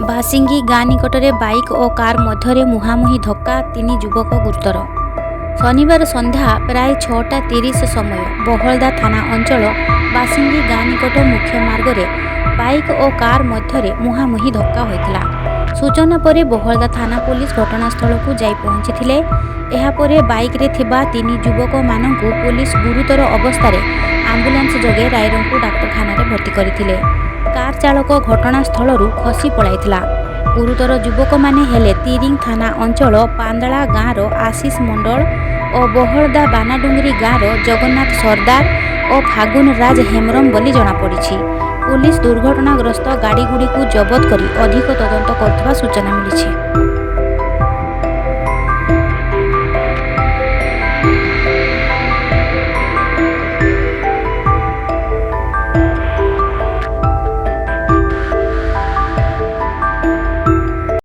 ବାସିଙ୍ଗି ଗାଁ ନିକଟରେ ବାଇକ୍ ଓ କାର୍ ମଧ୍ୟରେ ମୁହାଁମୁହିଁ ଧକ୍କା, 3 ଯୁବକ ଗୁରୁତର। ଶନିବାର ସନ୍ଧ୍ୟା ପ୍ରାୟ 6:30 ସମୟ ବହଳଦା ଥାନା ଅଞ୍ଚଳ ବାସିଙ୍ଗି ଗାଁ ନିକଟ ମୁଖ୍ୟ ମାର୍ଗରେ ବାଇକ୍ ଓ କାର୍ ମଧ୍ୟରେ ମୁହାଁମୁହିଁ ଧକ୍କା ହୋଇଥିଲା। ସୂଚନା ପରେ ବହଳଦା ଥାନା ପୋଲିସ ଘଟଣାସ୍ଥଳକୁ ଯାଇ ପହଞ୍ଚିଥିଲେ। ଏହାପରେ ବାଇକ୍ରେ ଥିବା 3 ଯୁବକମାନଙ୍କୁ ପୋଲିସ ଗୁରୁତର ଅବସ୍ଥାରେ ଆମ୍ବୁଲାନ୍ସ ଯୋଗେ ରାଇରଙ୍ଗପୁର ଡାକ୍ତରଖାନାରେ ଭର୍ତ୍ତି କରିଥିଲେ। କାର୍ ଚାଳକ ଘଟଣାସ୍ଥଳରୁ ଖସି ପଳାଇଥିଲା। ଗୁରୁତର ଯୁବକମାନେ ହେଲେ ତିରିଙ୍ଗ ଥାନା ଅଞ୍ଚଳ ପାନ୍ଦାଳା ଗାଁର ଆଶିଷ ମଣ୍ଡଳ ଓ ବହଳଦା ବାନାଡୁଙ୍ଗରି ଗାଁର ଜଗନ୍ନାଥ ସର୍ଦ୍ଦାର ଓ ଫାଗୁନ ରାଜ ହେମ୍ରମ ବୋଲି ଜଣାପଡ଼ିଛି। ପୁଲିସ ଦୁର୍ଘଟଣାଗ୍ରସ୍ତ ଗାଡ଼ିଗୁଡ଼ିକୁ ଜବତ କରି ଅଧିକ ତଦନ୍ତ କରୁଥିବା ସୂଚନା ମିଳିଛି।